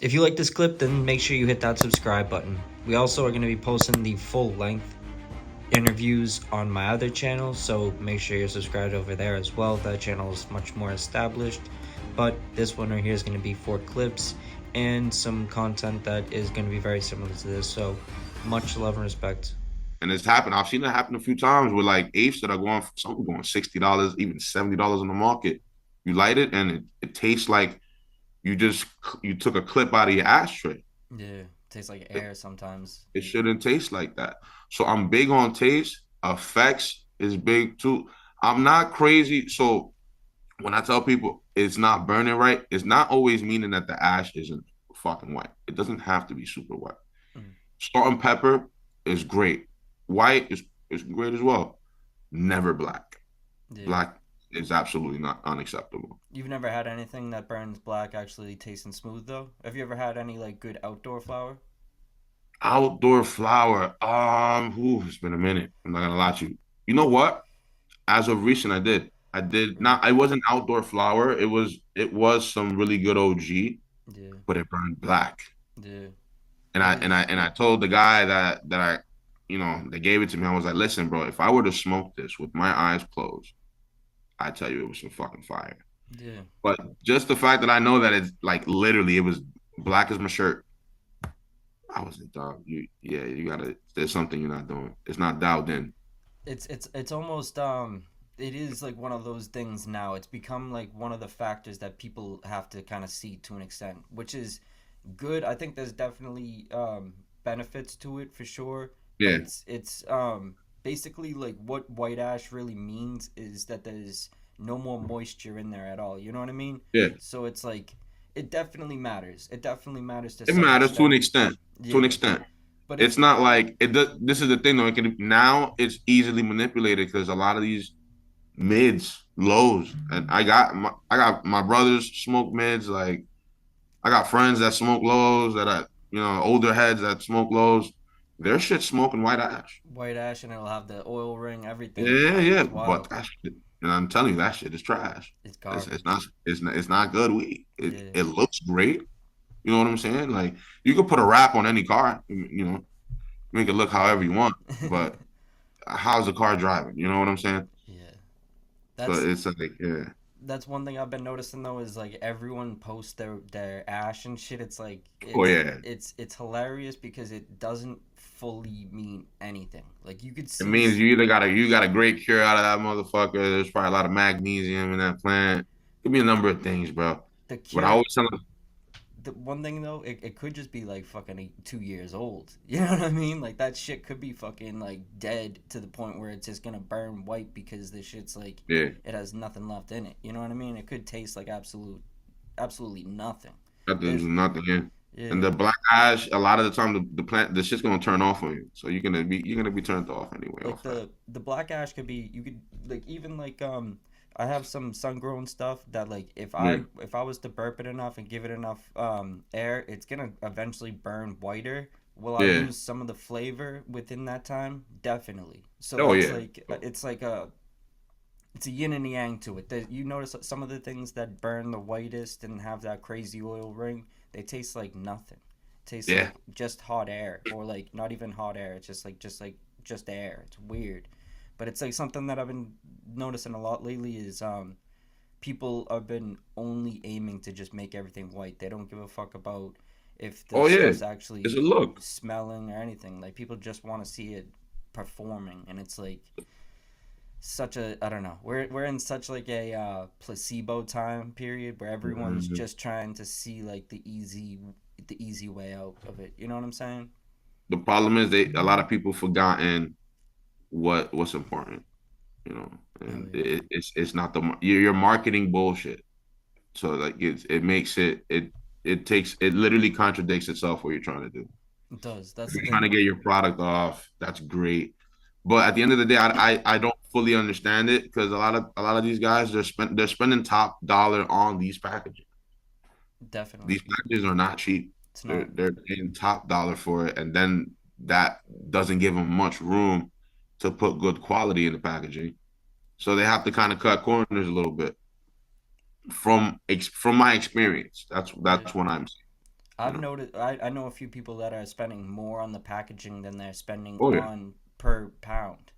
If you like this clip, then make sure you hit that subscribe button. We also are going to be posting the full length interviews on my other channel, so make sure you're subscribed over there as well. That channel is much more established, but this one right here is going to be 4 clips and some content that is going to be very similar to this. So much love and respect. And it's happened. I've seen it happen a few times with like apes that are going for some going $60, even $70 in the market. You light it and it tastes like you took a clip out of your ashtray. Yeah, tastes like It, air sometimes. it shouldn't taste like that. So I'm big on taste. Effects is big too. I'm not crazy. So when I tell people it's not burning right, it's not always meaning that the ash isn't fucking white. It doesn't have to be super white. Mm. Salt and pepper is great. White is great as well. Never black. Yeah. Black is absolutely not unacceptable. You've never had anything that burns black actually tasting smooth though? Have you ever had any like good outdoor flour? Outdoor flower. Ooh, it's been a minute. I'm not gonna lie to you. You know what? As of recent, I did. I did Mm. not. I wasn't outdoor flower. It was some really good OG, Yeah. but it burned black. Yeah. And It I and I is. and I told the guy that I, that gave it to me. I was like, listen, bro, if I were to smoke this with my eyes closed, I tell you, it was some fucking fire. Yeah. But just the fact that I know that it's like literally it was black as my shirt, I was like, dog, you gotta. There's something you're not doing. It's not dialed in. It's almost it is like one of those things now. It's become like one of the factors that people have to kind of see to an extent, which is good. I think there's definitely benefits to it for sure, but Yeah, it's basically like what white ash really means is that there's no more moisture in there at all. You know what I mean? yeah. So it's like it definitely matters. It definitely matters to It some matters to an extent. extent. To an Yeah, extent. but It's it's not like it does. This is the thing though. It can now it's easily manipulated because a lot of these mids, lows, and I got my brothers smoke mids. Like I got friends that smoke lows that I older heads that smoke lows. Their shit smoking white ash. white ash and it'll have the oil ring, everything. Yeah, yeah. It's But wild. that shit, and I'm telling you, that shit is trash. It's It's garbage. not it's not good weed. It Yeah. it looks great. You know what I'm saying? Like you could put a wrap on any car. Make it look however you want. But how's the car driving? You know what I'm saying? Yeah. So That's it's like, yeah. that's one thing I've been noticing though is like everyone posts their ash and shit. It's like Oh yeah. it's hilarious because it doesn't fully mean anything. Like you could It see means you got a great cure out of that motherfucker. There's probably a lot of magnesium in that plant. Could be a number of things, bro. the But I cure. always tell them, The one thing though, it could just be like fucking 2 years old. You know what I mean? Like that shit could be fucking like dead to the point where it's just gonna burn white because the shit's like yeah, it has nothing left in it. You know what I mean? It could taste like absolutely nothing. nothing, There's nothing in. And yeah, the black ash, a lot of the time, the plant, the shit's gonna turn off on you. So you're gonna be turned off anyway like off that. the black ash could be you could like even like I have some sun grown stuff that like Yeah, if I was to burp it enough and give it enough air, it's gonna eventually burn whiter. Will I yeah. lose some of the flavor within that time? Definitely. So Oh that's yeah. like it's a yin and yang to it. That you notice that some of the things that burn the whitest and have that crazy oil ring, they taste like nothing. Tastes Yeah. like just hot air, or like not even hot air. It's just air. It's weird, but it's like something that I've been noticing a lot lately is people have been only aiming to just make everything white. They don't give a fuck about if the Oh yeah. stuff's It's a actually look. smelling or anything. Like people just want to see it performing, and it's like such a I don't know. We're in such like a placebo time period where everyone's Mhm. just trying to see like the easy way out of it. You know what I'm saying? The problem is a lot of people forgotten what's important. Oh And yeah, it's not you're marketing bullshit. So like it makes it literally contradicts itself what you're trying to do. it does. If That's the you're trying to thing. get your product off, that's great. But at the end of the day, I don't fully understand it because a lot of these guys they're spending top dollar on these packages. Definitely, These packages are not cheap. it's They're not. they're paying top dollar for it, and then that doesn't give them much room to put good quality in the packaging. So they have to kind of cut corners a little bit from my experience. That's Yeah. what I'm saying. I've noticed. I know a few people that are spending more on the packaging than they're spending Oh yeah. on per pound.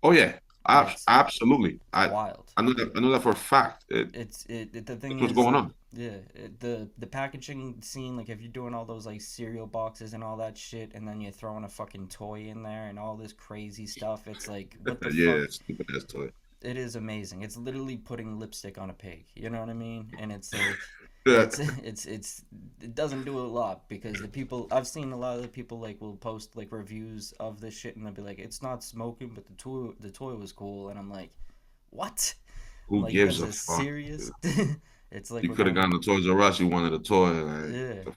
Oh yeah. It's Absolutely. wild. I know that. I know that for a fact. The thing That's what's is going like, on. yeah, the packaging scene, like if you're doing all those like cereal boxes and all that shit, and then you're throwing a fucking toy in there and all this crazy stuff, it's like, what the Yeah, fuck? stupid ass toy. It is amazing. It's literally putting lipstick on a pig. You know what I mean? And it's like, Yeah. it doesn't do a lot because the people I've seen a lot of the people like will post like reviews of this shit and they'll be like, it's not smoking, but the toy was cool, and I'm like, what? I'm Who like, you gives guys a are fuck? serious? It's like You we're could have going, gone to Toys R Us. You wanted a toy. Like, yeah. the